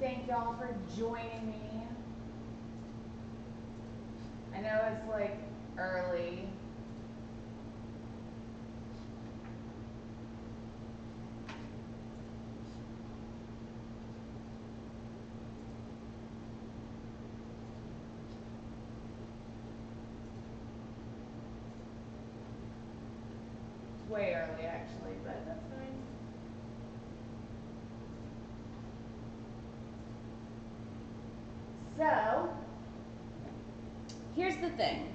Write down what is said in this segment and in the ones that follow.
Thank y'all for joining me. I know it's like early. It's way early actually, but that's fine. So, here's the thing.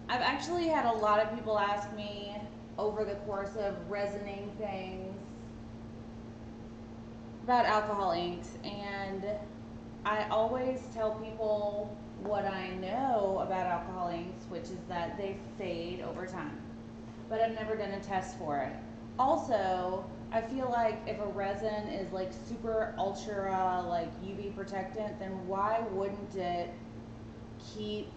I've actually had a lot of people ask me over the course of resining things about alcohol inks, and I always tell people what I know about alcohol inks, which is that they fade over time, but I've never done a test for it. Also, I feel like if a resin is like super ultra like UV protectant, then why wouldn't it keep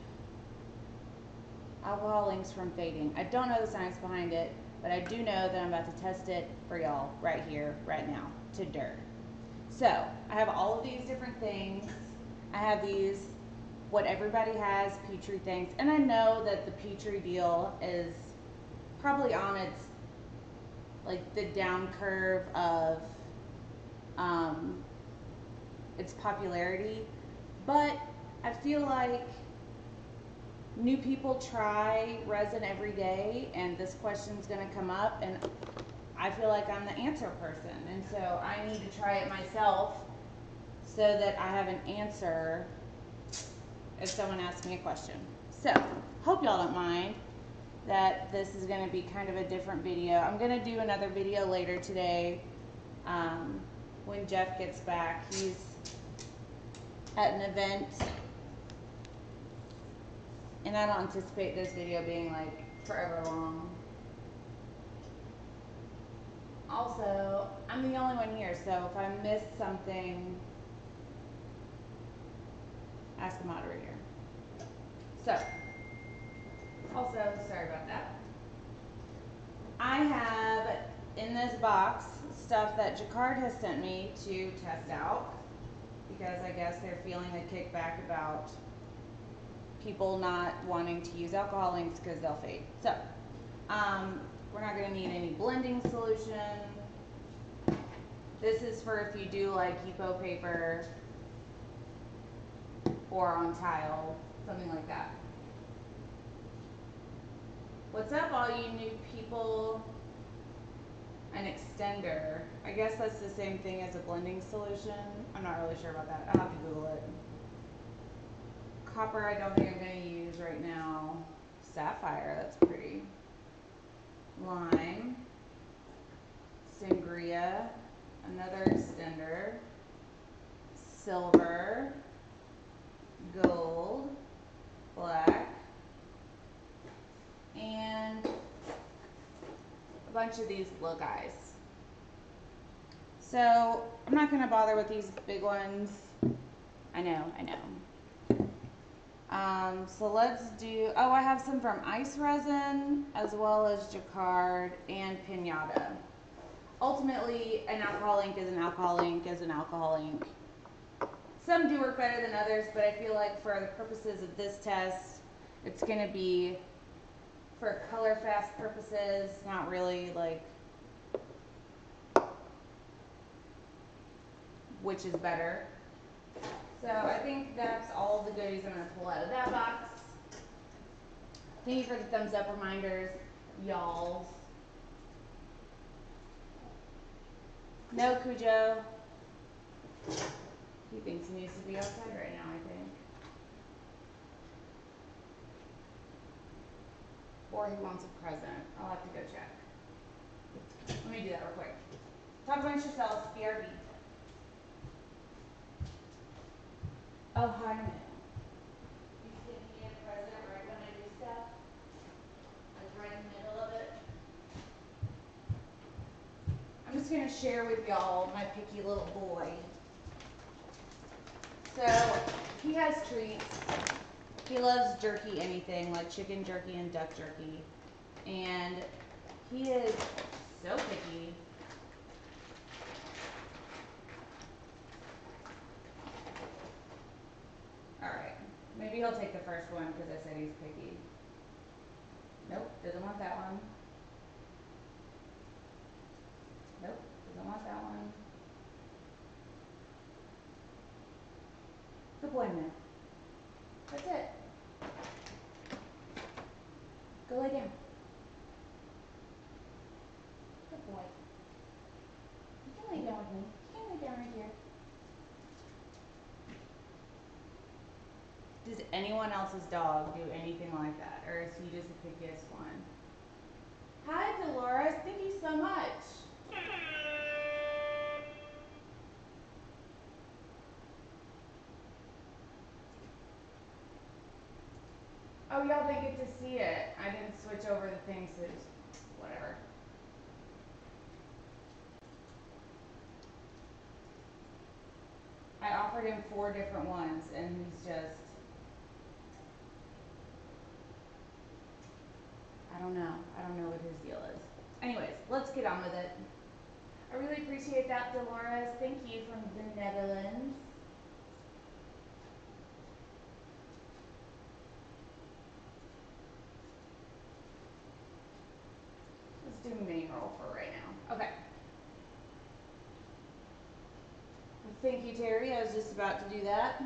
alcohol inks from fading? I don't know the science behind it, but I do know that I'm about to test it for y'all right here, right now, to dirt. So, I have all of these different things. I have these, what everybody has, Petri things, and I know that the Petri deal is probably on its, like the down curve of its popularity, but I feel like new people try resin every day, and this question's gonna come up, and I feel like I'm the answer person, and so I need to try it myself so that I have an answer if someone asks me a question. So, hope y'all don't mind that this is gonna be kind of a different video. I'm gonna do another video later today when Jeff gets back. He's at an event, and I don't anticipate this video being like forever long. Also, I'm the only one here, so if I missed something, ask a moderator. So, also, sorry about that. I have in this box stuff that Jacquard has sent me to test out, because I guess they're feeling a kickback about people not wanting to use alcohol inks because they'll fade. So, we're not going to need any blending solution. This is for if you do like Epo paper or on tile, something like that. What's up, all you new people? An extender. I guess that's the same thing as a blending solution. I'm not really sure about that. I'll have to Google it. Copper, I don't think I'm going to use right now. Sapphire, that's pretty. Lime. Sangria. Another extender. Silver. Gold. Black. And a bunch of these little guys. So I'm not going to bother with these big ones. I know. So let's do, oh, I have some from Ice Resin as well as Jacquard and Pinata. Ultimately, an alcohol ink is an alcohol ink is an alcohol ink. Some do work better than others, but I feel like for the purposes of this test, it's going to be for color fast purposes, not really like which is better. So I think that's all the goodies I'm going to pull out of that box. Thank you for the thumbs up reminders, y'all. No, Cujo. He thinks he needs to be outside right now, I think. Or he wants a present. I'll have to go check. Let me do that real quick. Talk amongst yourselves, BRB. Oh, hi, man. He's giving me a present right when I do stuff. Like right in the middle of it. I'm just going to share with y'all my picky little boy. So, he has treats. He loves jerky anything, like chicken jerky and duck jerky. And he is so picky. he'll take the first one because I said he's picky. Nope, doesn't want that one. Nope, doesn't want that one. Good boy, man. That's it. Go lay down. Good boy. You can lay down with me. You can lay down right here. Does anyone else's dog do anything like that? Or is he just the pickiest one? Hi, Dolores. Thank you so much. Oh, y'all didn't get to see it. I didn't switch over the things, so whatever. I offered him 4 different ones, and he's just, I don't know. I don't know what his deal is. Anyways, let's get on with it. I really appreciate that, Dolores. Thank you from the Netherlands. Let's do main roll for right now. Okay. Thank you, Terry. I was just about to do that.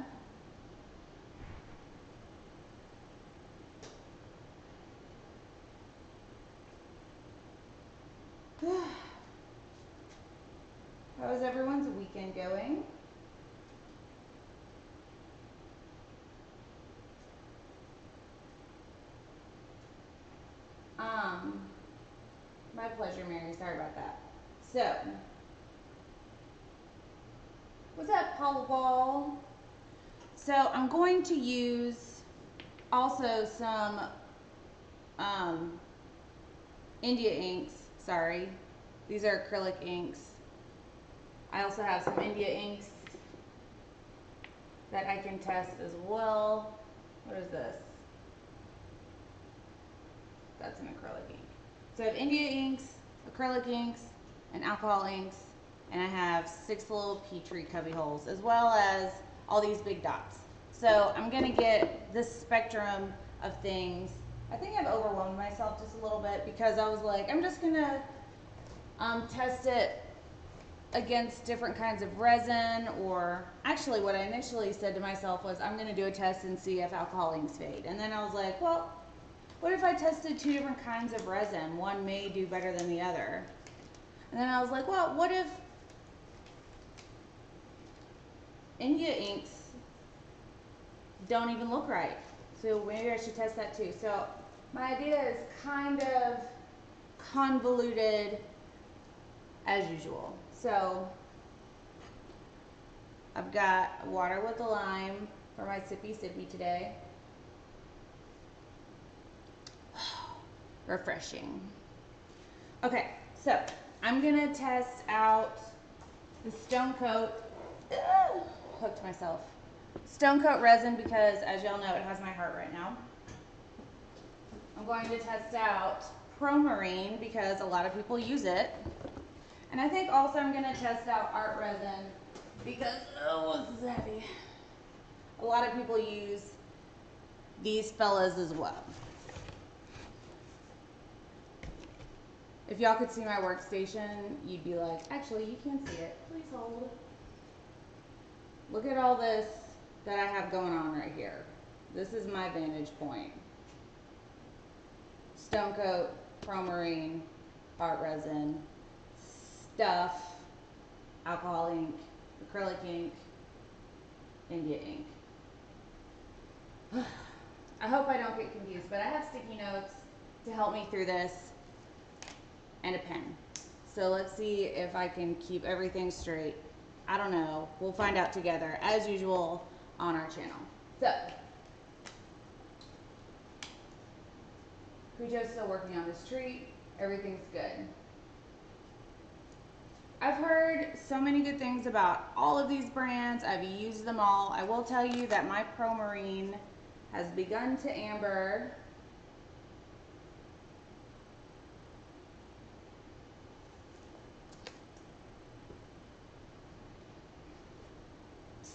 How is everyone's weekend going? My pleasure, Mary. Sorry about that. So, what's up, Paul Wall? So, I'm going to use also some India inks. Sorry, these are acrylic inks. I also have some India inks that I can test as well. What is this? That's an acrylic ink. So I have India inks, acrylic inks, and alcohol inks, and I have 6 little Petri cubby holes, as well as all these big dots. So I'm gonna get this spectrum of things. I think I've overwhelmed myself just a little bit because I was like, I'm just gonna test it against different kinds of resin, or actually what I initially said to myself was I'm gonna do a test and see if alcohol inks fade. And then I was like, well, what if I tested 2 different kinds of resin? One may do better than the other. And then I was like, well, what if India inks don't even look right? So maybe I should test that too. So my idea is kind of convoluted as usual. So I've got water with a lime for my sippy today. Refreshing. Okay, so I'm gonna test out the Stone Coat. Hooked myself. Stone Coat resin because, as y'all know, it has my heart right now. I'm going to test out Promarine because a lot of people use it. And I think also I'm gonna test out art resin because, oh, this is heavy. A lot of people use these fellas as well. If y'all could see my workstation, you'd be like, actually, you can't see it. Please hold. Look at all this that I have going on right here. This is my vantage point. Stone Coat, Promarine, art resin, stuff, alcohol ink, acrylic ink, India ink. I hope I don't get confused, but I have sticky notes to help me through this and a pen. So let's see if I can keep everything straight. I don't know. We'll find out together, as usual, on our channel. So, Cujo's still working on this treat. Everything's good. I've heard so many good things about all of these brands. I've used them all. I will tell you that my Promarine has begun to amber.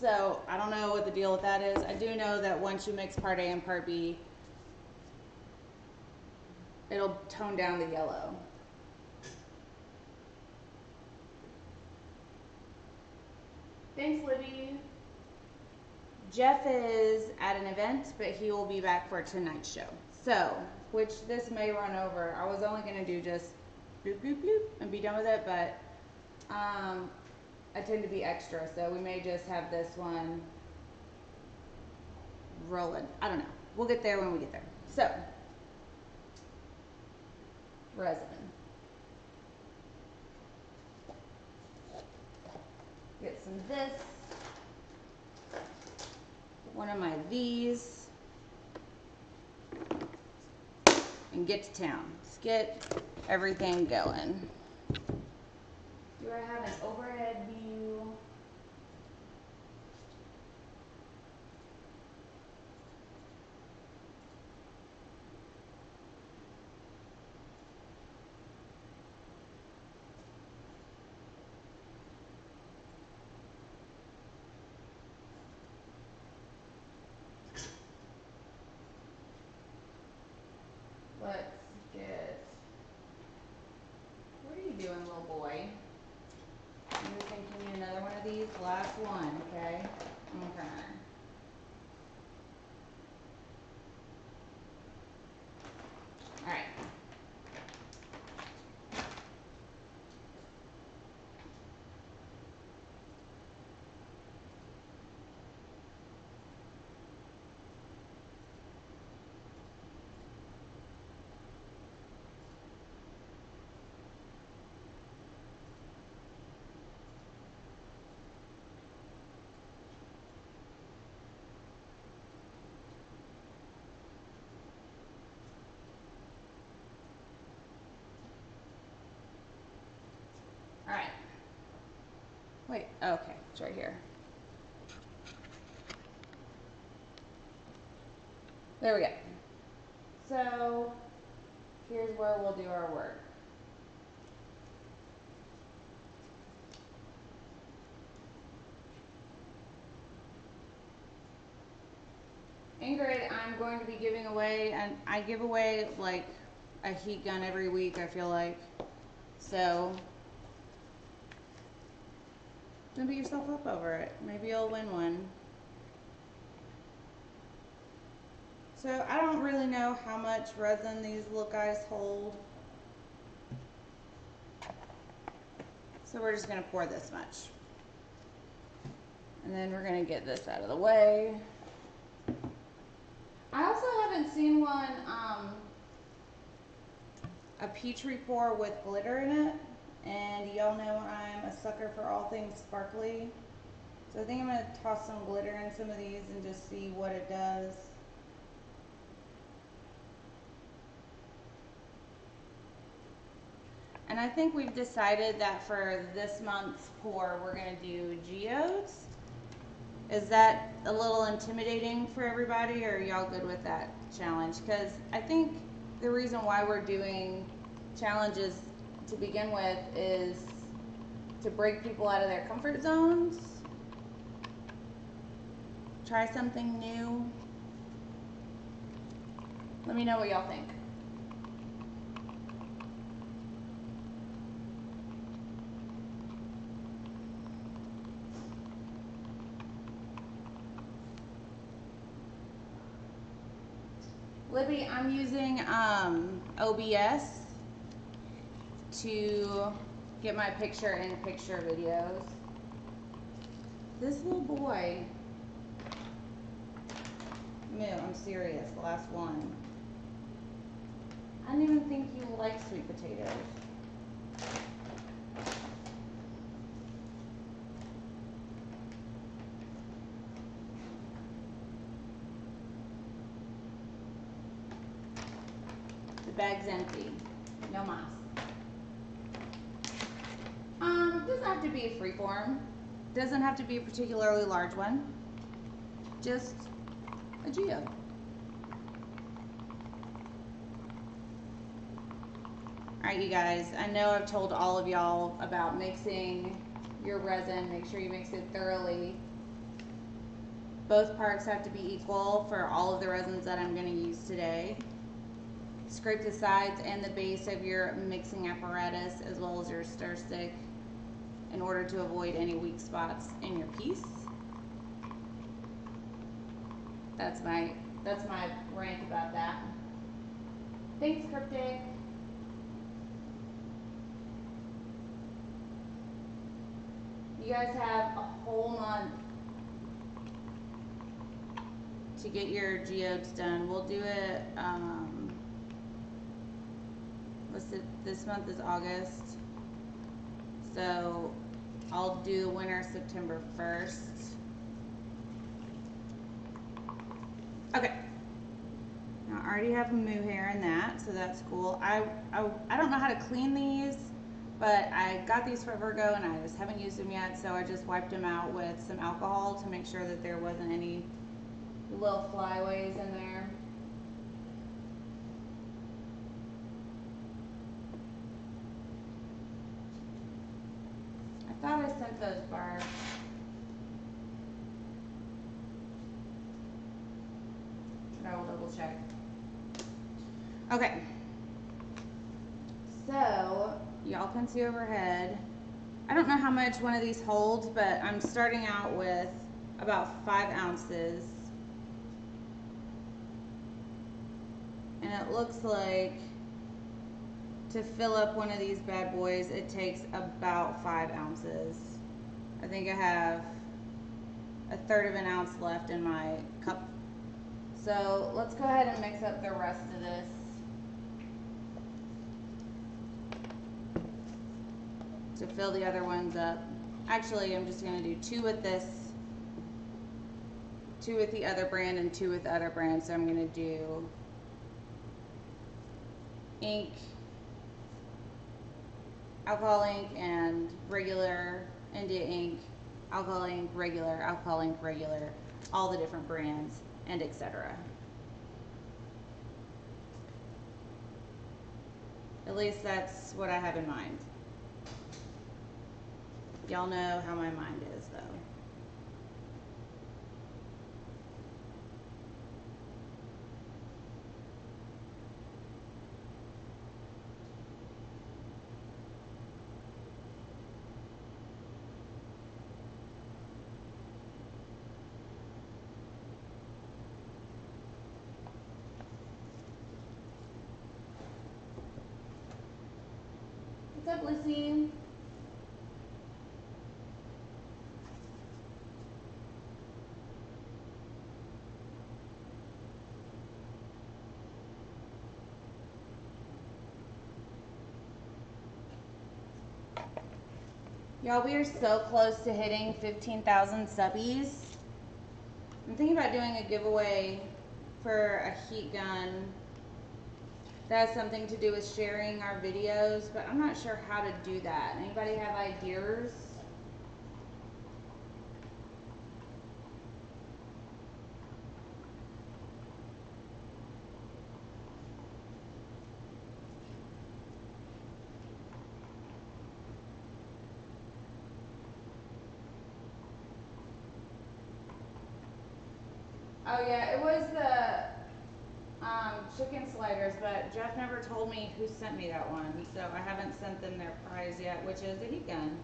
So I don't know what the deal with that is. I do know that once you mix part A and part B, it'll tone down the yellow. Thanks, Libby. Jeff is at an event, but he will be back for tonight's show. So, which this may run over. I was only going to do just bloop, bloop, bloop and be done with it, but I tend to be extra, so we may just have this one rolling. I don't know. We'll get there when we get there. So, resin. Get some of this. One of my these. And get to town. Let's get everything going. Do I have an overhead view? Let's get, what are you doing, little boy? You're thinking you need another one of these? Last one, okay? Okay. Alright. Alright. Wait, okay, it's right here. There we go. So, here's where we'll do our work. Ingrid, I'm going to be giving away, and I give away like a heat gun every week, I feel like. So, don't beat yourself up over it. Maybe you'll win one. So, I don't really know how much resin these little guys hold. So, we're just going to pour this much. And then we're going to get this out of the way. I also haven't seen one, a Petri pour with glitter in it. And y'all know I'm a sucker for all things sparkly. So I think I'm going to toss some glitter in some of these and just see what it does. And I think we've decided that for this month's pour, we're going to do geodes. Is that a little intimidating for everybody, or are y'all good with that challenge? Because I think the reason why we're doing challenges to begin with is to break people out of their comfort zones. Try something new. Let me know what y'all think. Libby, I'm using OBS to get my picture-in-picture videos. This little boy, Moo, I'm serious, the last one. I didn't even think you liked sweet potatoes. The bag's empty. No mas. Doesn't have to be a freeform. Doesn't have to be a particularly large one. Just a geode. Alright, you guys, I know I've told all of y'all about mixing your resin. Make sure you mix it thoroughly. Both parts have to be equal for all of the resins that I'm going to use today. Scrape the sides and the base of your mixing apparatus as well as your stir stick in order to avoid any weak spots in your piece. That's my rant about that. Thanks, Cryptic. You guys have a whole month to get your geodes done. We'll do it, this month is August. So I'll do winter September 1st. Okay. Now I already have moo hair in that, so that's cool. I don't know how to clean these, but I got these forever ago and I just haven't used them yet, so I just wiped them out with some alcohol to make sure that there wasn't any little flyaways in there. I thought I sent those bars. But I will double check. Okay. So, y'all can see overhead. I don't know how much one of these holds, but I'm starting out with about 5 ounces. And it looks like to fill up one of these bad boys, it takes about 5 ounces. I think I have 1/3 of an ounce left in my cup. So let's go ahead and mix up the rest of this. To fill the other ones up. Actually, I'm just going to do 2 with this, 2 with the other brand, and 2 with the other brand. So I'm going to do ink, alcohol ink, and regular India ink, alcohol ink, regular, all the different brands, and etc. At least that's what I have in mind. Y'all know how my mind is, though. What's up, Lucy? Y'all, we are so close to hitting 15,000 subbies. I'm thinking about doing a giveaway for a heat gun that has something to do with sharing our videos, but I'm not sure how to do that. Anybody have ideas? Oh yeah, it was the chicken sliders, but Jeff never told me who sent me that one, so I haven't sent them their prize yet, which is a heat gun.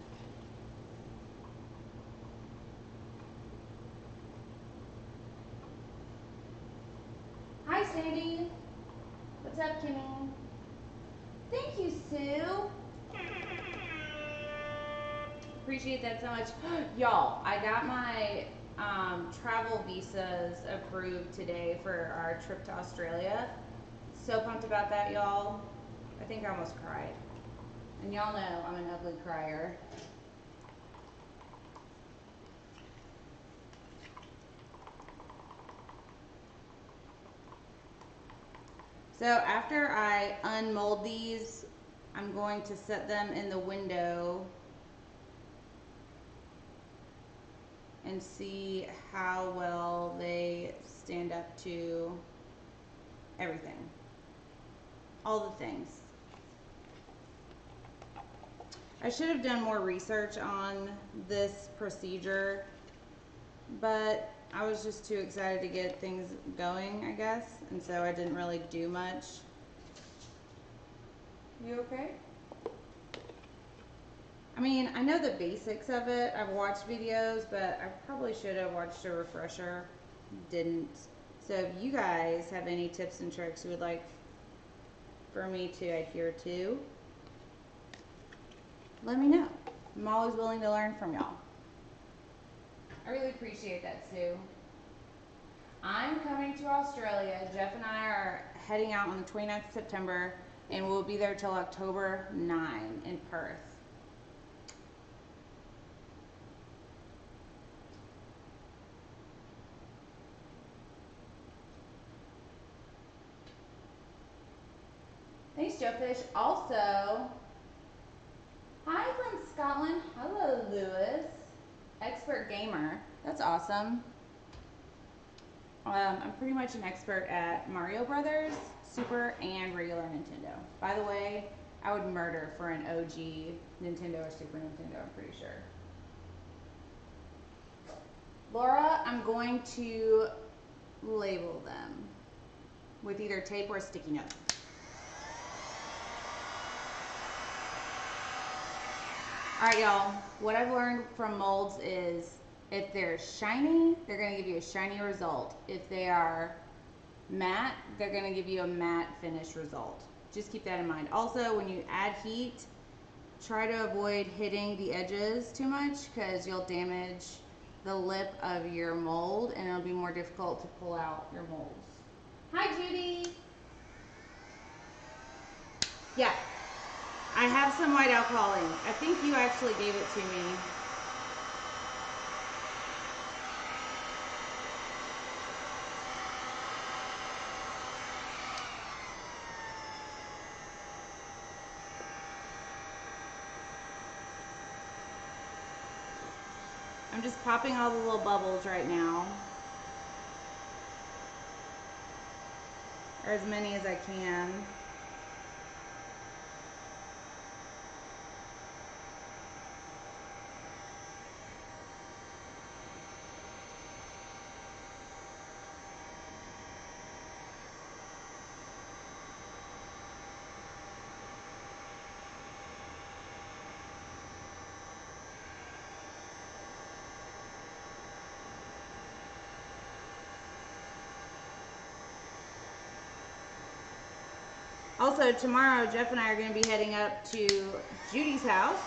Hi Sandy. What's up, Kimmy? Thank you, Sue. Appreciate that so much. Y'all, I got my travel visas approved today for our trip to Australia. So pumped about that, y'all. I think I almost cried. And y'all know I'm an ugly crier. So after I unmold these, I'm going to set them in the window and see how well they stand up to everything. All the things. I should have done more research on this procedure, but I was just too excited to get things going, I guess, and so I didn't really do much. You okay? I mean, I know the basics of it. I've watched videos, but I probably should have watched a refresher. Didn't. So if you guys have any tips and tricks you would like for me to adhere to, let me know. I'm always willing to learn from y'all. I really appreciate that, Sue. I'm coming to Australia. Jeff and I are heading out on the 29th of September, and we'll be there till October 9 in Perth. Thanks, Joe Fish. Also, hi from Scotland. Hello, Lewis. Expert gamer. That's awesome. I'm pretty much an expert at Mario Brothers, Super, and regular Nintendo. By the way, I would murder for an OG Nintendo or Super Nintendo, I'm pretty sure. Laura, I'm going to label them with either tape or sticky notes. Alright, y'all, what I've learned from molds is if they're shiny, they're going to give you a shiny result. If they are matte, they're going to give you a matte finish result. Just keep that in mind. Also, when you add heat, try to avoid hitting the edges too much because you'll damage the lip of your mold and it'll be more difficult to pull out your molds. Hi, Judy. Yeah. I have some white alcohol ink. I think you actually gave it to me. I'm just popping all the little bubbles right now. Or as many as I can. Also, tomorrow, Jeff and I are going to be heading up to Judy's house.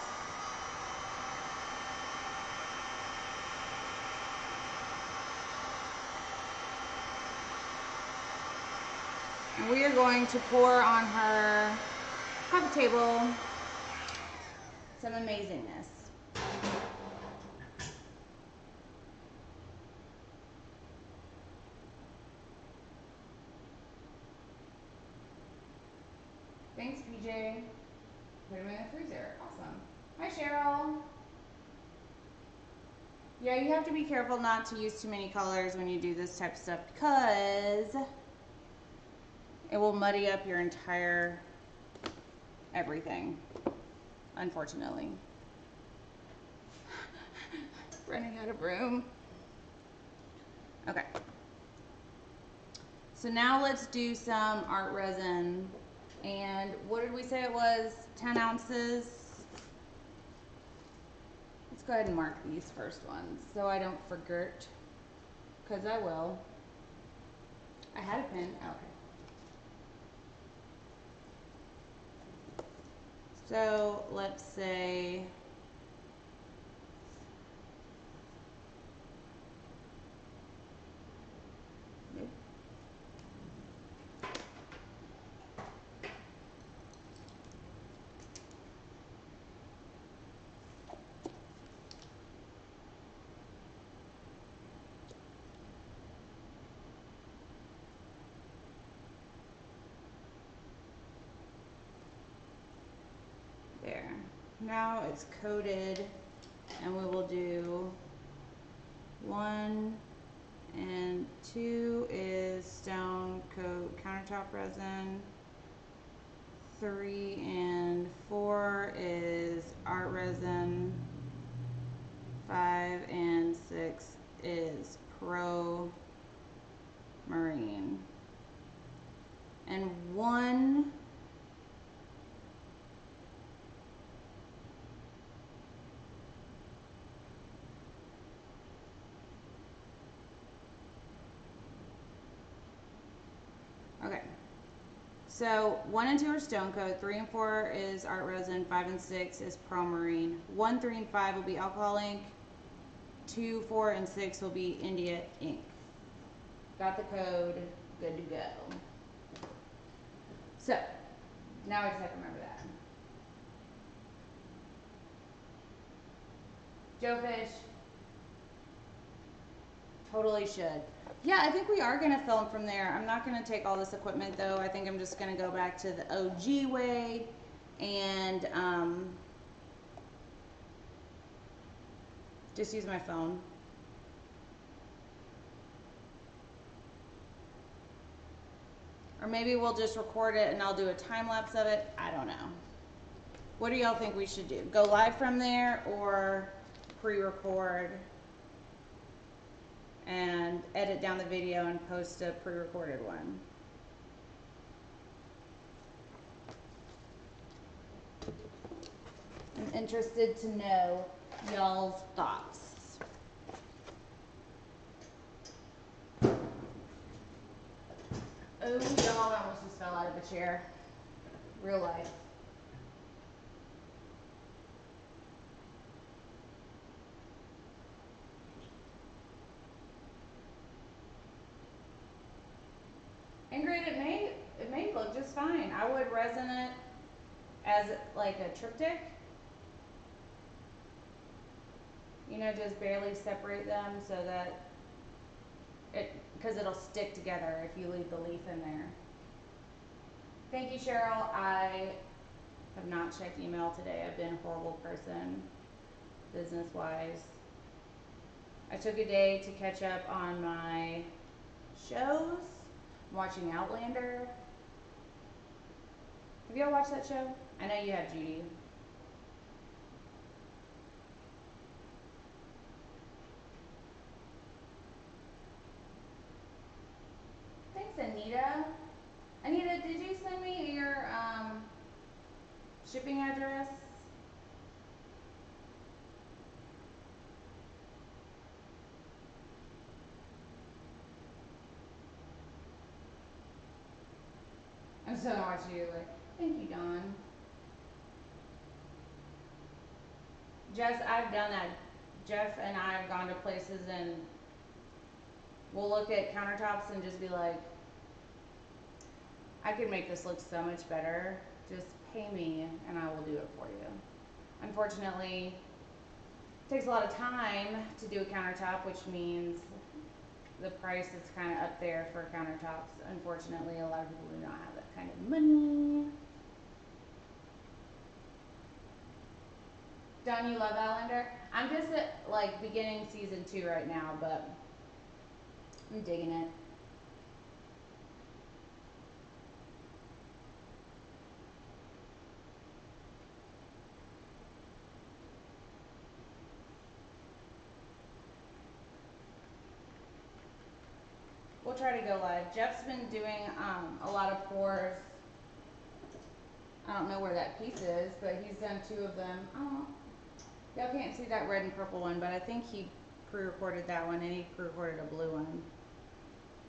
And we are going to pour on her coffee table some amazingness. Thanks, PJ. Put them in the freezer. Awesome. Hi, Cheryl. Yeah, you have to be careful not to use too many colors when you do this type of stuff because it will muddy up your entire everything, unfortunately. Running out of room. Okay. So now let's do some art resin. And what did we say it was? 10 ounces. Let's go ahead and mark these first ones so I don't forget, because I will. I had a pen. Oh, okay. So let's say nope. There. Now it's coated, and we will do 1 and 2 is stone coat countertop resin. 3 and 4 is art resin. 5 and 6 is Pro Marine. And one okay. So 1 and 2 are Stone Coat, 3 and 4 is Art Resin, 5 and 6 is Pro Marine. 1, 3, and 5 will be alcohol ink. 2, 4, and 6 will be India ink. Got the code, good to go. So, now I just have to remember that. Joe Fish, totally should. Yeah, I think we are going to film from there. I'm not going to take all this equipment though. I think I'm just going to go back to the OG way and just use my phone. Or maybe we'll just record it and I'll do a time lapse of it. I don't know. What do y'all think we should do? Go live from there or pre-record and edit down the video and post a pre-recorded one? I'm interested to know y'all's thoughts. Oh, y'all, I almost just fell out of a chair. Real life. Ingrid, it may look just fine. I would resin it as like a triptych. You know, just barely separate them so that because it'll stick together if you leave the leaf in there. Thank you, Cheryl. I have not checked email today. I've been a horrible person, business-wise. I took a day to catch up on my shows. I'm watching Outlander. Have y'all watched that show? I know you have, Judy. Thanks, Anita. Anita, did you send me your shipping address? I'm so gonna watch you like, thank you, Dawn. Jess, I've done that. Jeff and I have gone to places and we'll look at countertops and just be like, I could make this look so much better. Just pay me and I will do it for you. Unfortunately, it takes a lot of time to do a countertop, which means the price is kind of up there for countertops. Unfortunately, a lot of people do not have that kind of money. Don, you love Outlander? I'm just at like beginning season 2 right now, but I'm digging it. We'll try to go live. Jeff's been doing a lot of pours. I don't know where that piece is, but he's done 2 of them. Oh, y'all can't see that red and purple one, but I think he pre-recorded that one and he pre-recorded a blue one.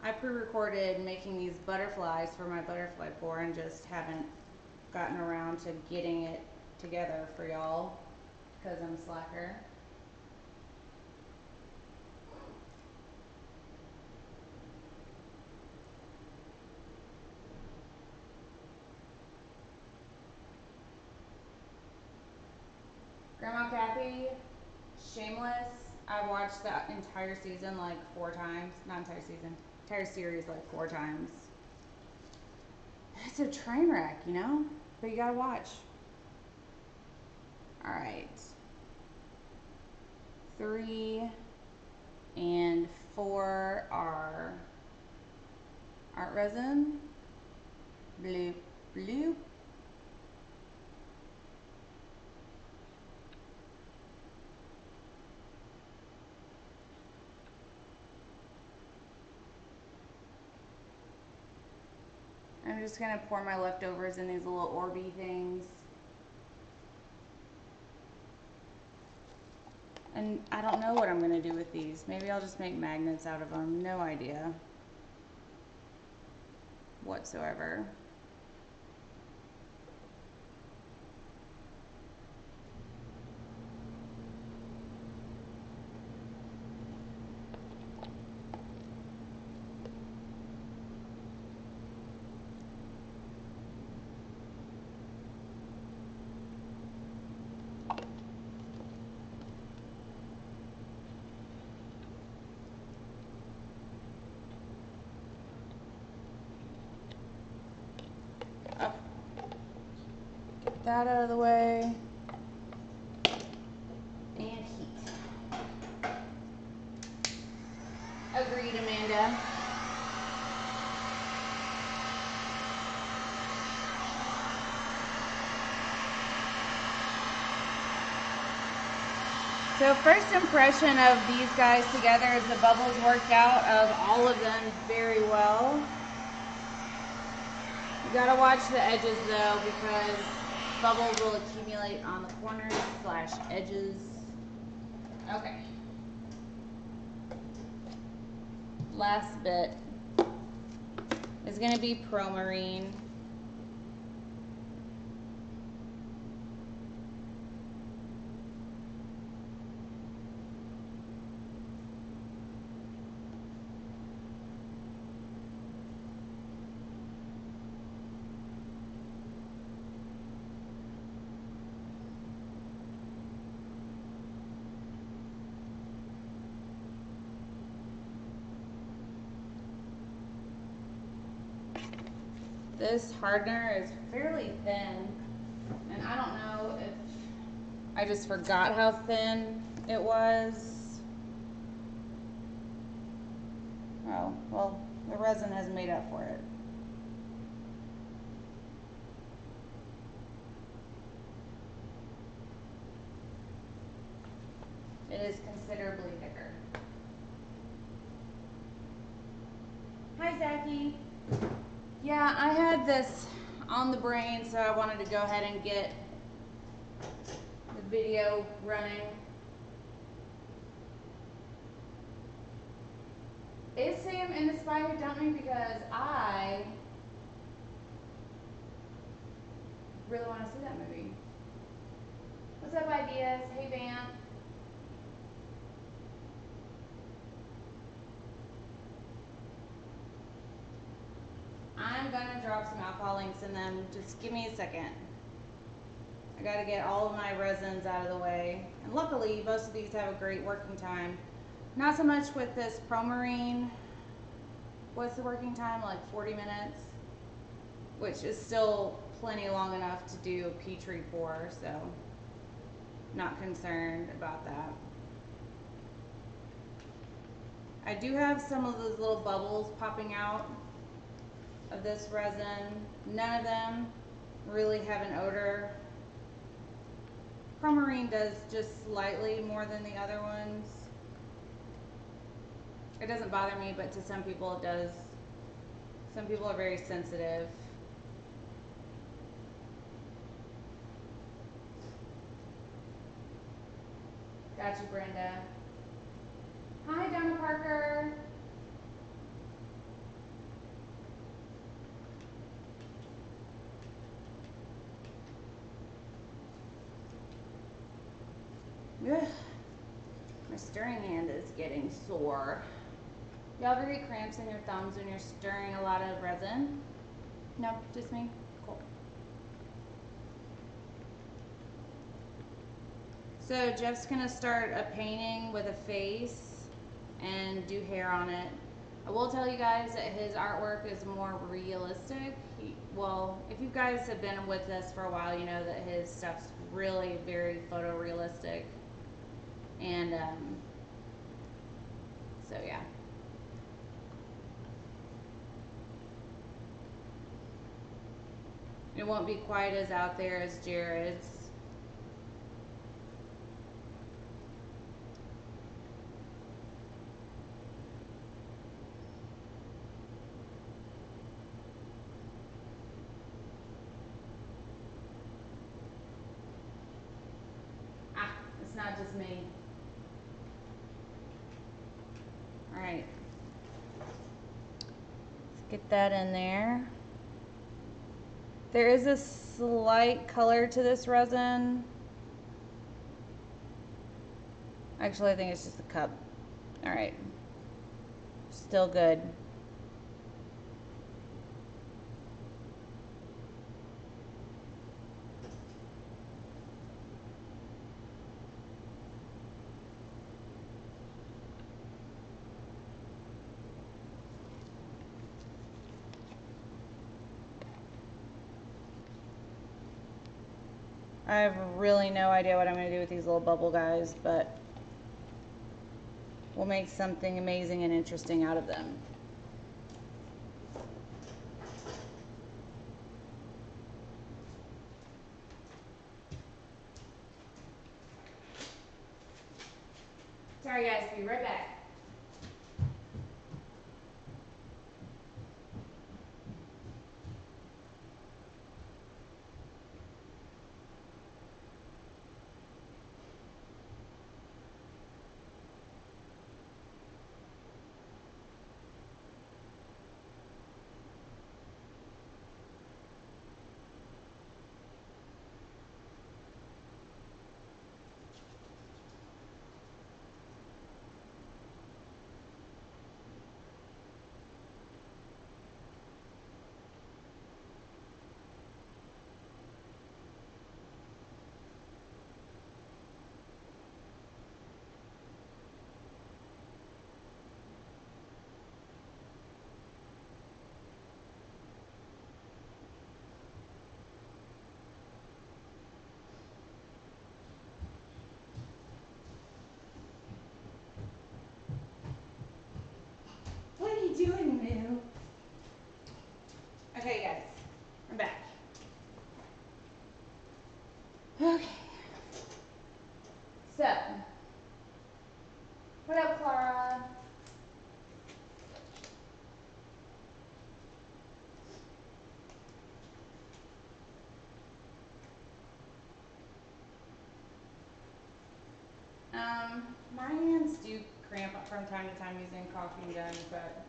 I pre-recorded making these butterflies for my butterfly pour and just haven't gotten around to getting it together for y'all because I'm slacker. Grandma Kathy, Shameless, I've watched that entire season like 4 times. Not entire season, entire series like 4 times. It's a train wreck, you know? But you gotta watch. Alright. 3 and 4 are Art Resin. Bloop, bloop. I'm just gonna pour my leftovers in these little Orby things. And I don't know what I'm gonna do with these. Maybe I'll just make magnets out of them. No idea whatsoever. That out of the way. And heat. Agreed, Amanda. So first impression of these guys together is the bubbles worked out of all of them very well. You gotta watch the edges though, because bubbles will accumulate on the corners / edges. Okay. Last bit is going to be Promarine. This hardener is fairly thin, and I don't know if I just forgot how thin it was. Oh, well, the resin has made up for it. It is considerably thicker. Hi, Zachy. Yeah, I had this on the brain, so I wanted to go ahead and get the video running. Is Sam in The Spy Who Dumped Me? Because I really want to see that movie. What's up, Ideas? Hey, Vamp. I'm gonna drop some alcohol inks in them. Just give me a second. I gotta get all of my resins out of the way. And luckily, most of these have a great working time. Not so much with this Promarine. What's the working time? Like 40 minutes? Which is still plenty long enough to do a Petri pour, so not concerned about that. I do have some of those little bubbles popping out of this resin. None of them really have an odor. Promarine does just slightly more than the other ones. It doesn't bother me, but to some people it does. Some people are very sensitive. Got you, Brenda. Hi, Donna Parker. Ugh. My stirring hand is getting sore. Y'all ever get cramps in your thumbs when you're stirring a lot of resin? No, just me? Cool. So Jeff's gonna start a painting with a face and do hair on it. I will tell you guys that his artwork is more realistic. Well, if you guys have been with us for a while, you know that his stuff's really very photorealistic. And so yeah. It won't be quite as out there as Jared's. It's not just me. All right. Let's get that in there. There is a slight color to this resin. Actually, I think it's just the cup. All right. Still good. I have really no idea what I'm going to do with these little bubble guys, but we'll make something amazing and interesting out of them. Sorry guys, be right back. What are you doing, Moo? Okay, guys, I'm back. Okay. So, what up, Clara? My hands do cramp up from time to time using caulking guns, but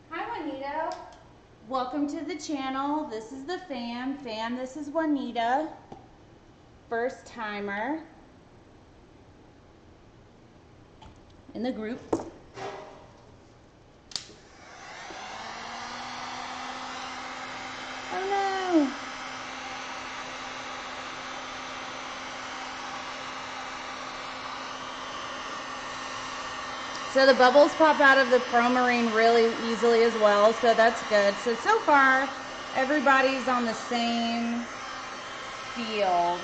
hi, Juanita. Welcome to the channel. This is the fam. Fam, this is Juanita. First timer in the group. Oh no. So the bubbles pop out of the Promarine really easily as well, so that's good. So far, everybody's on the same field.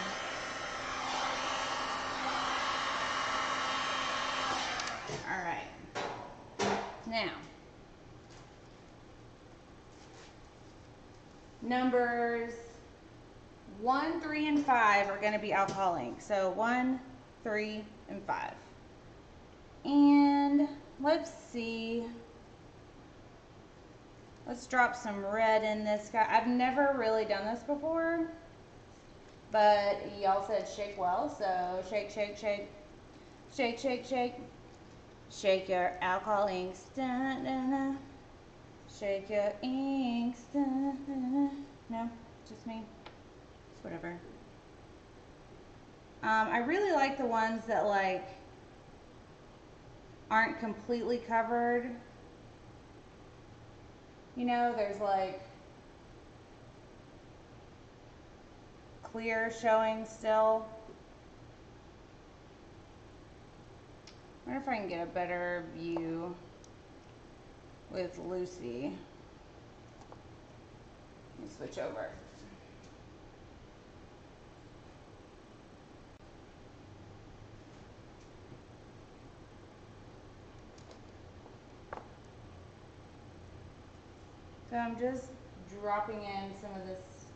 All right. Now, numbers 1, 3, and 5 are going to be alcohol ink. So 1, 3, and 5. And let's see. Let's drop some red in this guy. I've never really done this before, but y'all said shake well, so shake, shake, shake. Shake, shake, shake. Shake your alcohol inks. Da, da, da. Shake your inks. Da, da, da. No, just me. It's whatever. I really like the ones that like aren't completely covered. You know, there's like clear showing still. I wonder if I can get a better view with Lucy. Let me switch over. So I'm just dropping in some of this,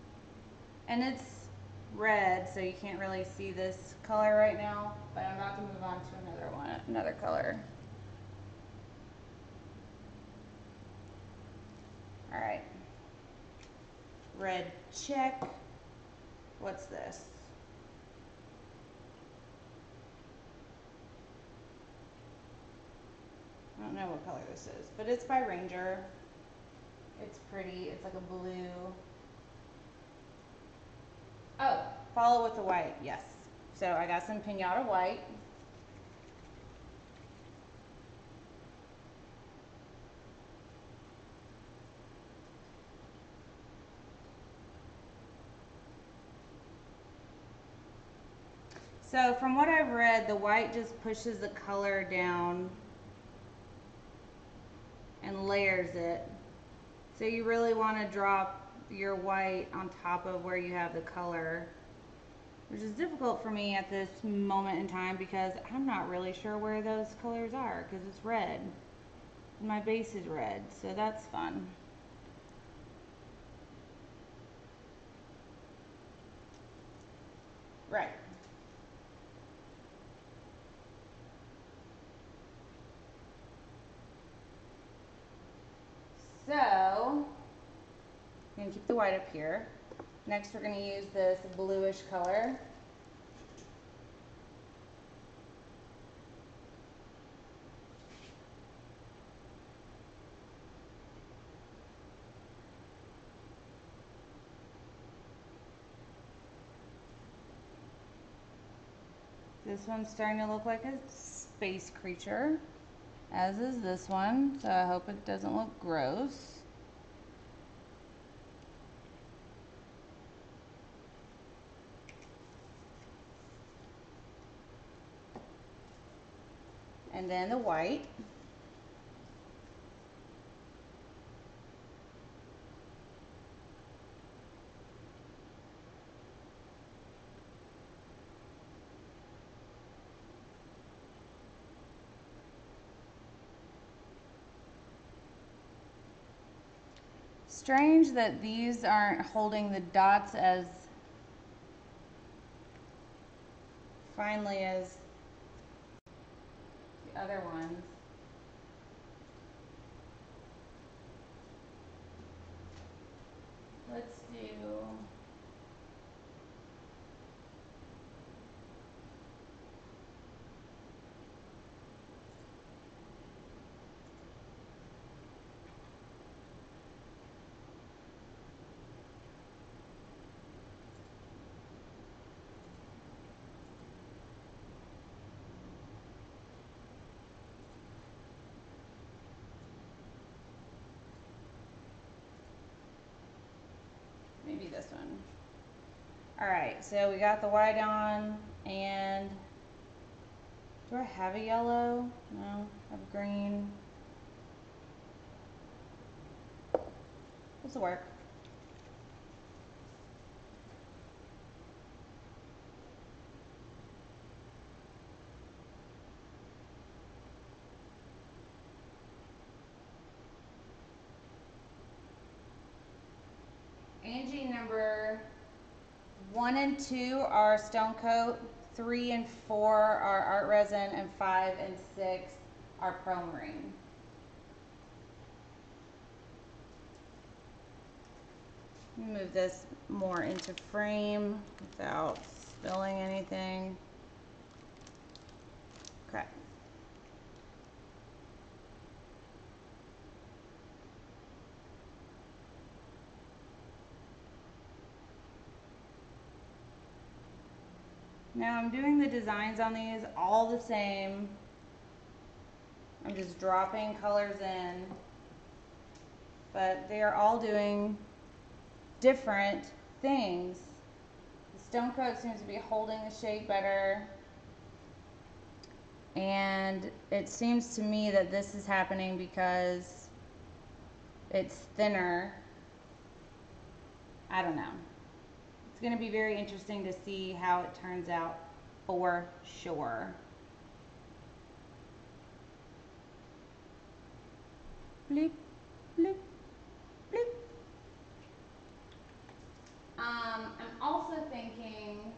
and it's red, so you can't really see this color right now, but I'm about to move on to another one, another color. All right. red check. What's this? I don't know what color this is, but it's by Ranger. It's pretty. It's like a blue. Oh, follow with the white. Yes. So I got some pinata white. So from what I've read, the white just pushes the color down and layers it. So you really want to drop your white on top of where you have the color, which is difficult for me at this moment in time because I'm not really sure where those colors are because it's red and my base is red, so that's fun. Right. So, I'm going to keep the white up here. Next we're going to use this bluish color. This one's starting to look like a space creature, as is this one, so I hope it doesn't look gross. And then the white. Strange that these aren't holding the dots as finely as the other ones. Let's do maybe this one. All right, so we got the white on, and do I have a yellow? No, I have green. This will work. Angie, number 1 and 2 are Stone Coat, 3 and 4 are Art Resin, and 5 and 6 are Pro Marine. Move this more into frame without spilling anything. Okay. Now I'm doing the designs on these all the same. I'm just dropping colors in, but they are all doing different things. The Stone Coat seems to be holding the shape better, and it seems to me that this is happening because it's thinner. I don't know. It's going to be very interesting to see how it turns out for sure. Bleep, bleep, bleep. I'm also thinking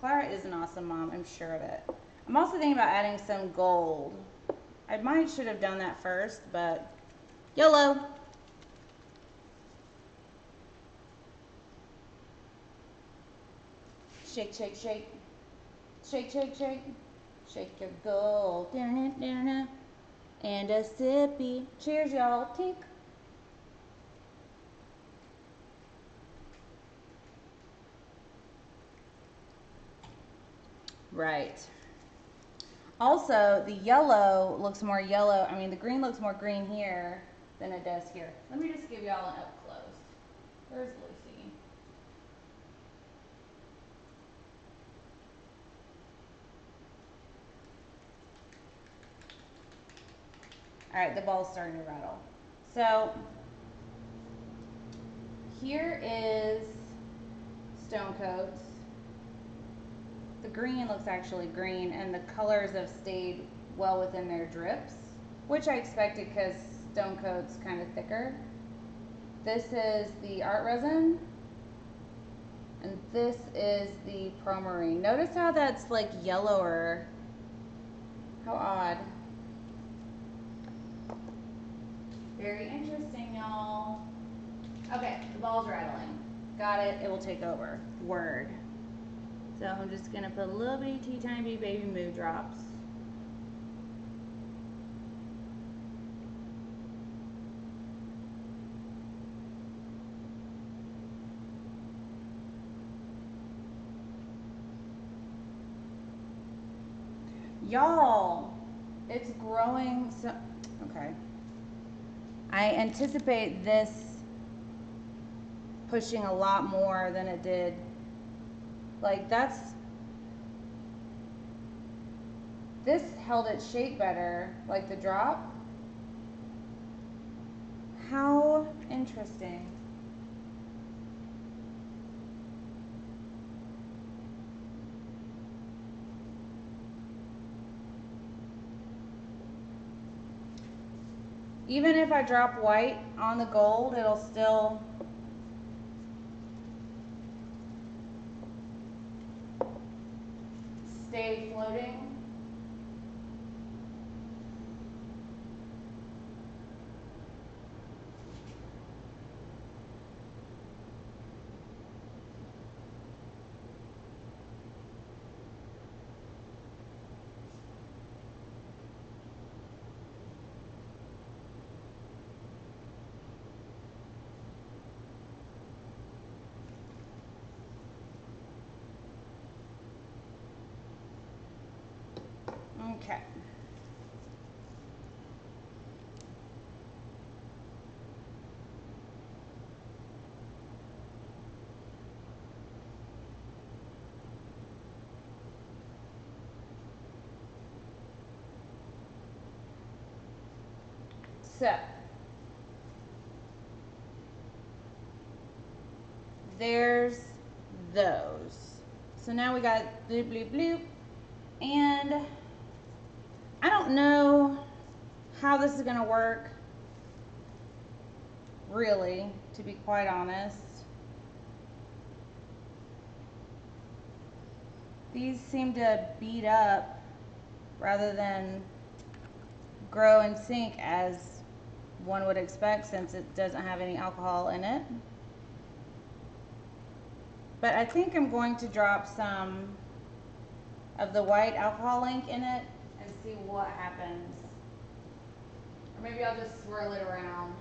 Clara is an awesome mom, I'm sure of it. I'm also thinking about adding some gold I might should have done that first, but YOLO. Shake, shake, shake. Shake, shake, shake. Shake your gold. And a sippy. Cheers, y'all. Tink. Right. Also, the yellow looks more yellow. I mean, the green looks more green here than it does here. Let me just give y'all an up close. Where's Lucy? All right, the ball's starting to rattle. So here is Stone Coats. The green looks actually green, and the colors have stayed well within their drips, which I expected because Stone Coat's kind of thicker. This is the art resin, and this is the Promarine. Notice how that's like yellower. How odd. Very interesting, y'all. Okay, the ball's rattling. Got it. It will take over. Word. So I'm just gonna put a little bitty tea tiny baby mood drops. Y'all, it's growing so, okay. I anticipate this pushing a lot more than it did. Like this held its shape better, like the drop. How interesting. Even if I drop white on the gold, it'll still stay floating. Okay. So there's those. So now we got bloop, bloop, bloop. And I don't know how this is going to work, really, to be quite honest. These seem to bead up rather than grow and sink as one would expect, since it doesn't have any alcohol in it. But I think I'm going to drop some of the white alcohol ink in it and see what happens. Or maybe I'll just swirl it around.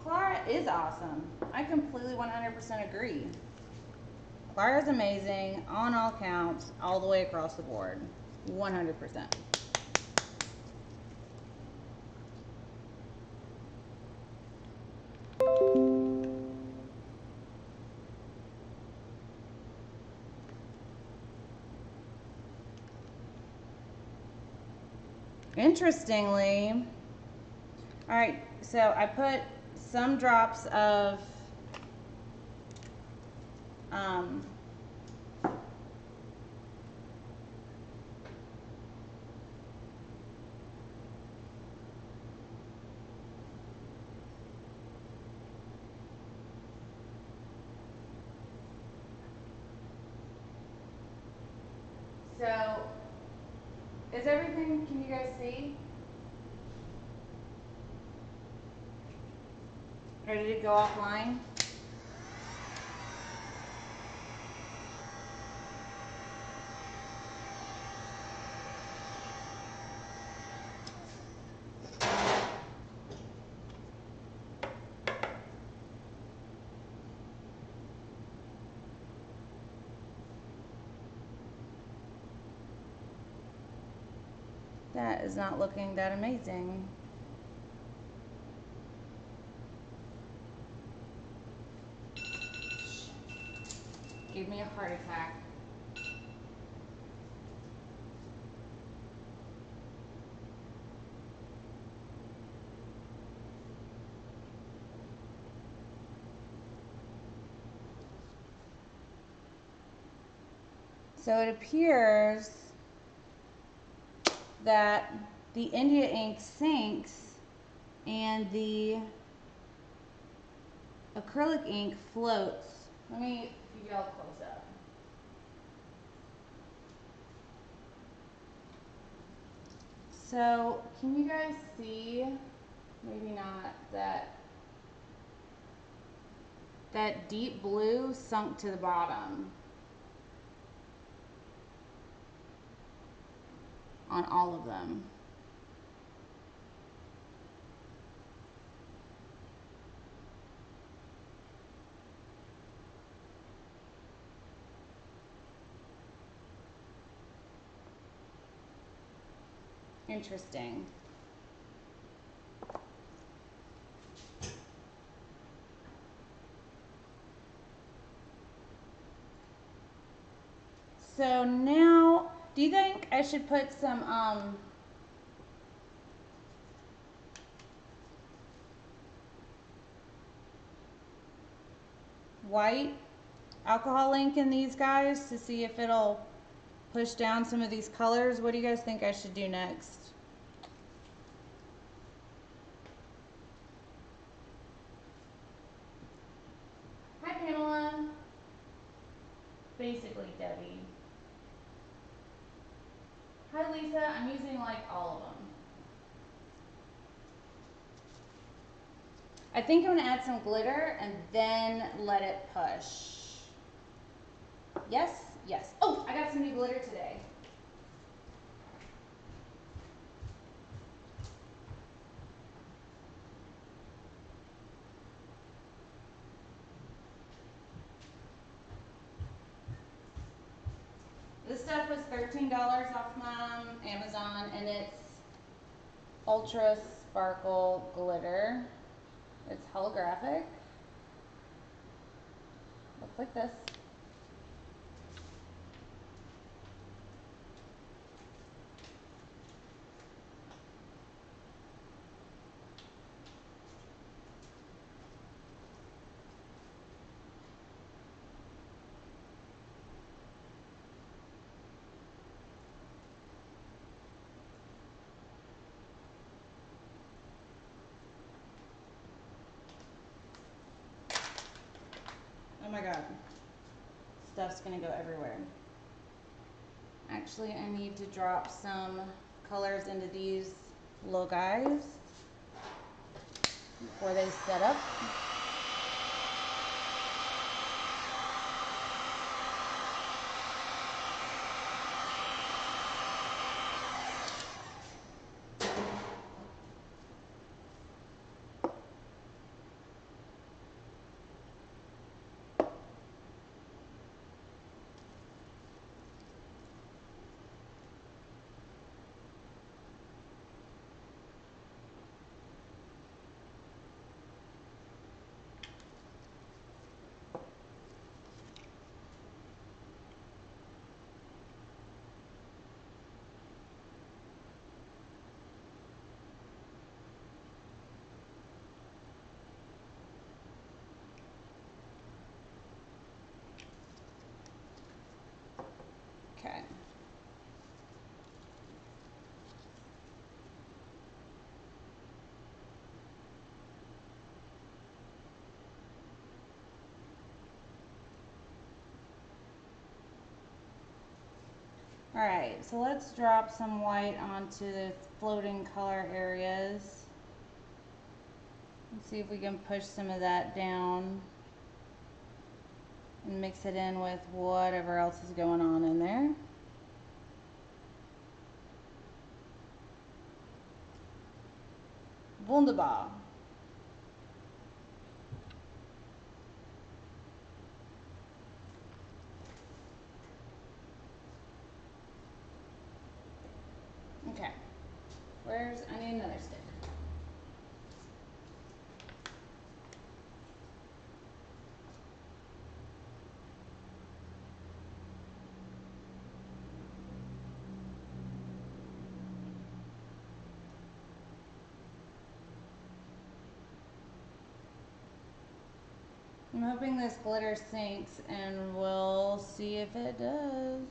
Clara is awesome. I completely 100% agree. Clara's amazing on all counts, all the way across the board. 100%. Interestingly, all right, so I put some drops of so is everything, can you guys see? Or did it go offline? That is not looking that amazing. Gave me a heart attack. So it appears that the India ink sinks and the acrylic ink floats. Let me give y'all a close up. So can you guys see, maybe not, that deep blue sunk to the bottom on all of them. Interesting. So now, do you think I should put some white alcohol ink in these guys to see if it'll push down some of these colors? What do you guys think I should do next? Hi Pamela. Basically Debbie. Hi Lisa, I'm using like all of them. I think I'm gonna add some glitter and then let it push. Yes, yes. Oh, I got some new glitter today. This stuff was $13 off Amazon, and it's Ultra Sparkle Glitter. It's holographic. Looks like this. Oh my god. Stuff's gonna go everywhere. Actually, I need to drop some colors into these little guys before they set up. Okay. All right, so let's drop some white onto the floating color areas. Let's see if we can push some of that down and mix it in with whatever else is going on in there. Wunderbar. Okay, I need another stick. I'm hoping this glitter sinks, and we'll see if it does.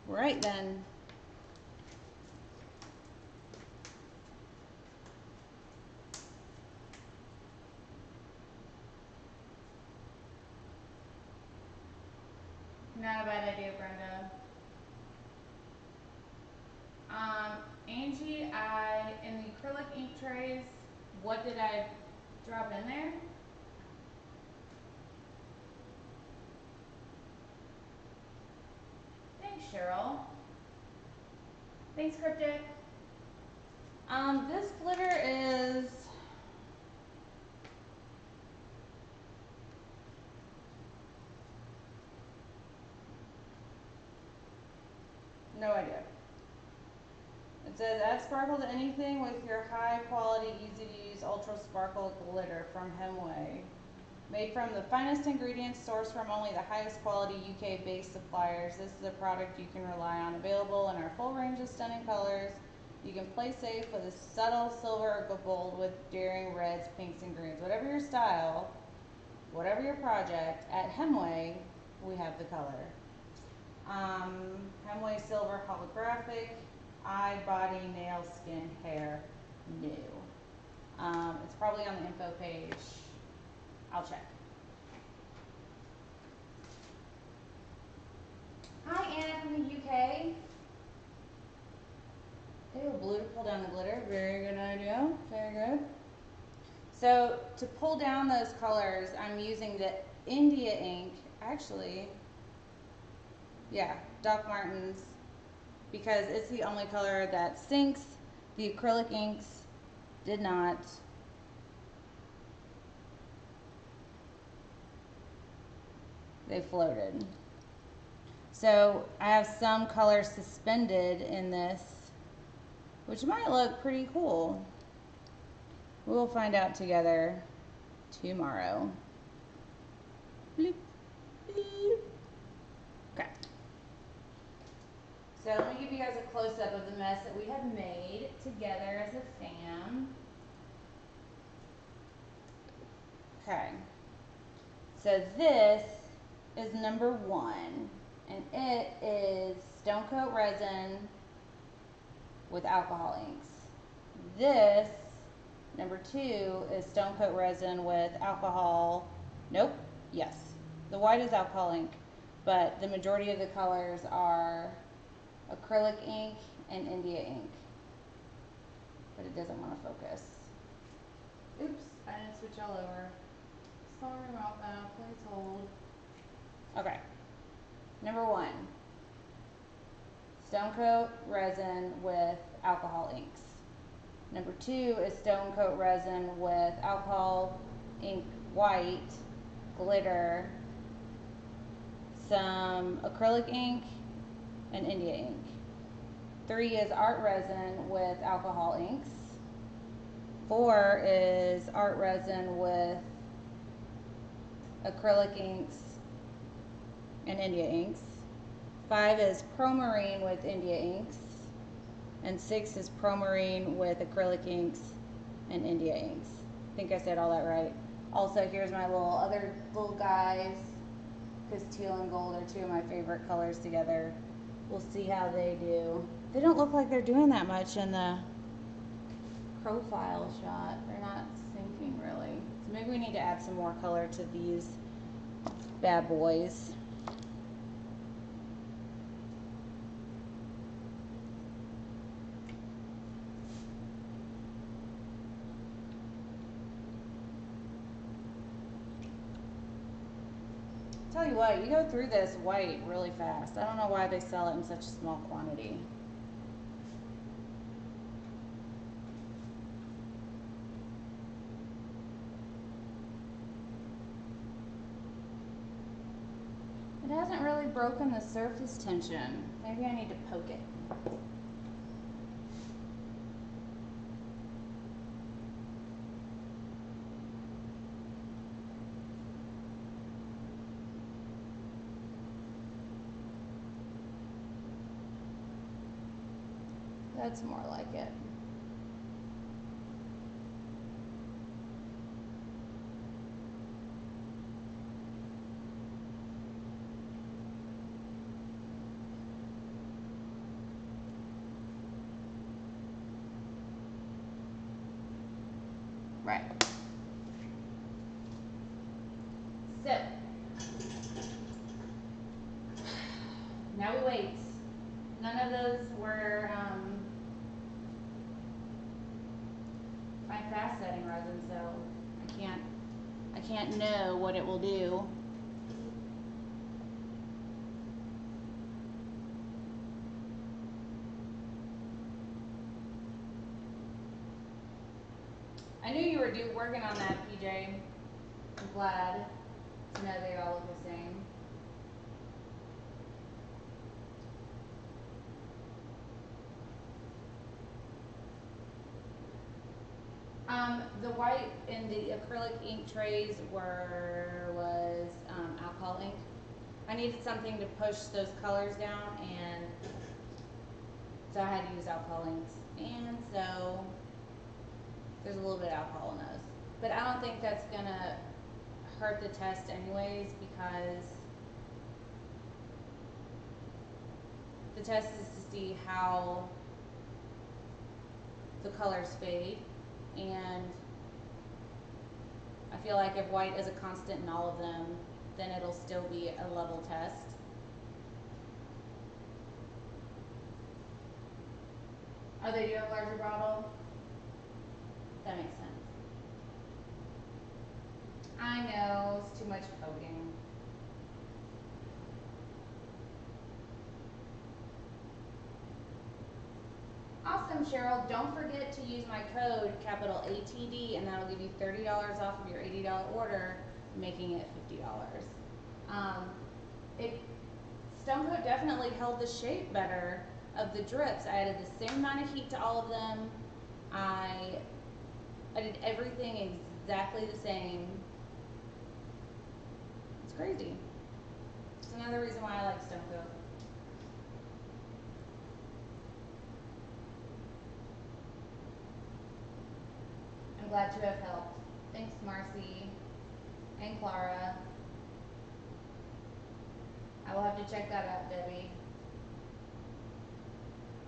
Right then. Not a bad idea, Brenda. Angie, in the acrylic ink trays, what did I drop in there? Thanks, Cheryl. Thanks, Cryptic. This glitter is no idea. It says add sparkle to anything with your high quality, easy to use ultra sparkle glitter from Hemway. Made from the finest ingredients, sourced from only the highest quality UK based suppliers. This is a product you can rely on. Available in our full range of stunning colors. You can play safe with a subtle silver or gold with daring reds, pinks, and greens. Whatever your style, whatever your project, at Hemway, we have the color. Hemway Silver Holographic, eye, body, nail, skin, hair, new. It's probably on the info page. I'll check. Hi, Anna from the UK. Ew, blue to pull down the glitter. Very good idea. Very good. So to pull down those colors, I'm using the India ink. Actually, yeah, Doc Martens, because it's the only color that sinks. The acrylic inks did not. They floated. So I have some color suspended in this, which might look pretty cool. We'll find out together tomorrow. Bloop, bloop. Okay. So let me give you guys a close-up of the mess that we have made together as a fam. Okay. So this is number 1, and it is Stone Coat resin with alcohol inks. This, number 2, is Stone Coat resin with alcohol. Nope. Yes. The white is alcohol ink, but the majority of the colors are acrylic ink and India ink. But it doesn't want to focus. Oops, I didn't switch all over. Sorry about that. Please hold. Okay. Number 1. Stone Coat resin with alcohol inks. Number 2 is stone coat resin with alcohol ink white, glitter, some acrylic ink, and India ink. 3 is art resin with alcohol inks. 4 is art resin with acrylic inks and India inks. 5 is Promarine with India inks. And 6 is Promarine with acrylic inks and India inks. I think I said all that right. Also, here's my other little guys, because teal and gold are 2 of my favorite colors together. We'll see how they do. They don't look like they're doing that much in the profile shot. They're not sinking really. So maybe we need to add some more color to these bad boys. Tell you what, you go through this white really fast. I don't know why they sell it in such a small quantity. It hasn't really broken the surface tension. Maybe I need to poke it. That's more like it. Right. So, now we wait. None of those were my fast setting resin, so I can't know what it will do. I knew you were working on that, PJ. I'm glad to know they all look the same. The white in the acrylic ink trays was alcohol ink. I needed something to push those colors down, and so I had to use alcohol inks. And so there's a little bit of alcohol in those. But I don't think that's gonna hurt the test anyways, because the test is to see how the colors fade, and I feel like if white is a constant in all of them, then it'll still be a level test. Oh, they do have a larger bottle? That makes sense. I know, it's too much poking. Awesome, Cheryl. Don't forget to use my code, capital ATD, and that'll give you $30 off of your $80 order, making it $50. Stone Coat definitely held the shape better of the drips. I added the same amount of heat to all of them. I did everything exactly the same. It's crazy. It's another reason why I like Stone Coat. I'm glad to have helped. Thanks, Marcy and Clara. I will have to check that out, Debbie.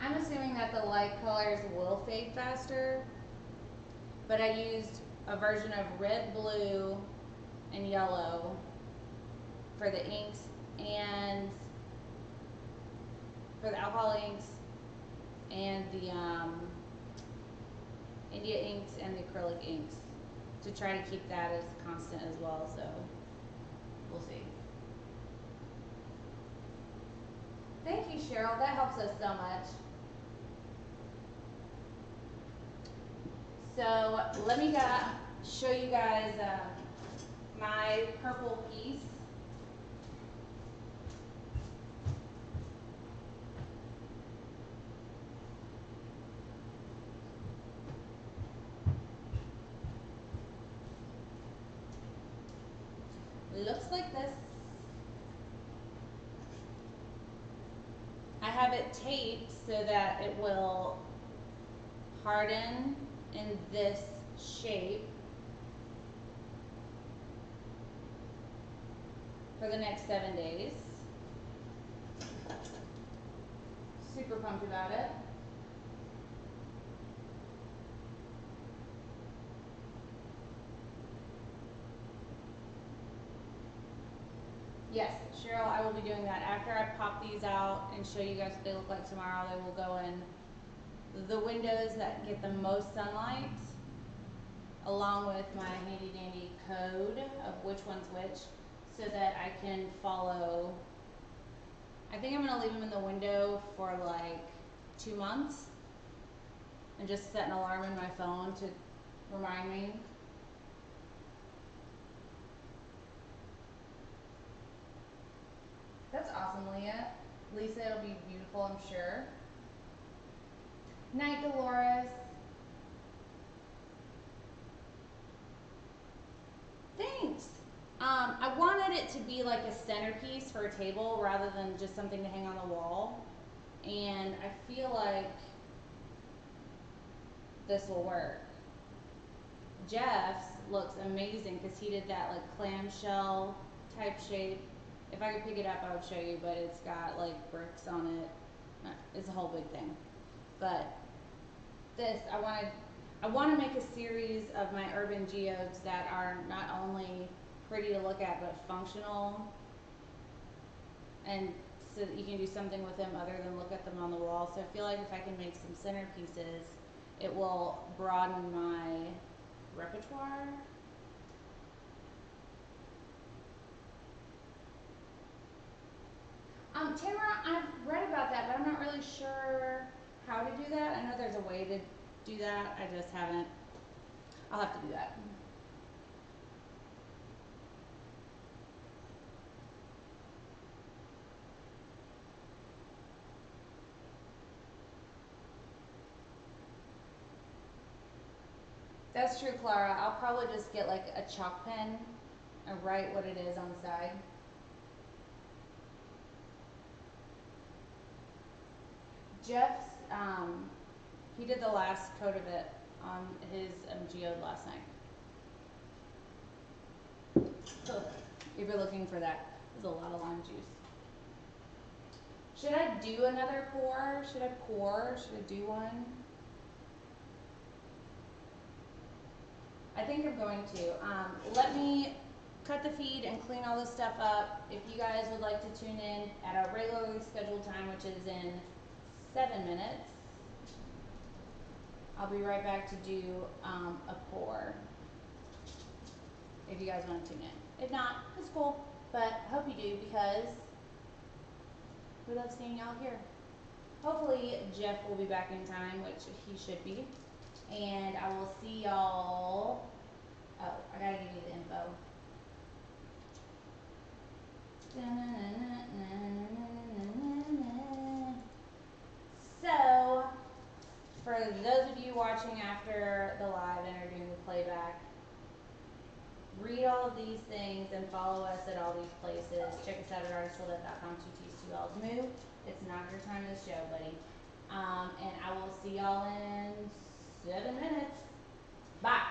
I'm assuming that the light colors will fade faster, but I used a version of red, blue, and yellow for the inks and for the alcohol inks and the India inks and the acrylic inks, to try to keep that as constant as well, so we'll see. Thank you, Cheryl. That helps us so much. So let me show you guys my purple piece. Looks like this. I have it taped so that it will harden in this shape for the next 7 days. Super pumped about it. Yes, Cheryl, I will be doing that. After I pop these out and show you guys what they look like tomorrow, they will go in the windows that get the most sunlight, along with my handy dandy code of which one's which, so that I can follow. I think I'm gonna leave them in the window for like 2 months and just set an alarm in my phone to remind me. That's awesome, Leah. Lisa, it'll be beautiful, I'm sure. Night, Dolores. Thanks. I wanted it to be like a centerpiece for a table rather than just something to hang on the wall. And I feel like this will work. Jeff's looks amazing because he did that like clamshell type shape. If I could pick it up, I would show you, but it's got like bricks on it. It's a whole big thing. But this, I want to make a series of my urban geodes that are not only pretty to look at, but functional, and so that you can do something with them other than look at them on the wall. So I feel like if I can make some centerpieces, it will broaden my repertoire. Tamara, I've read about that, but I'm not really sure how to do that. I know there's a way to do that. I just haven't. I'll have to do that. That's true, Clara. I'll probably just get like a chalk pen and write what it is on the side. Jeff's, he did the last coat of it on his geode last night. If you're looking for that, there's a lot of lime juice. Should I do another pour? Should I pour? Should I do one? I think I'm going to. Let me cut the feed and clean all this stuff up. If you guys would like to tune in at our regularly scheduled time, which is in 7 minutes, I'll be right back to do a pour. If you guys want to tune in. If not, it's cool. But I hope you do, because we love seeing y'all here. Hopefully Jeff will be back in time, which he should be. And I will see y'all. Oh, I gotta give you the info. So, for those of you watching after the live and are doing the playback, read all of these things and follow us at all these places. Check us out at artistfullet.com, 2 T's, 2 L's. Move. It's not your time to show, buddy. And I will see y'all in 7 minutes. Bye.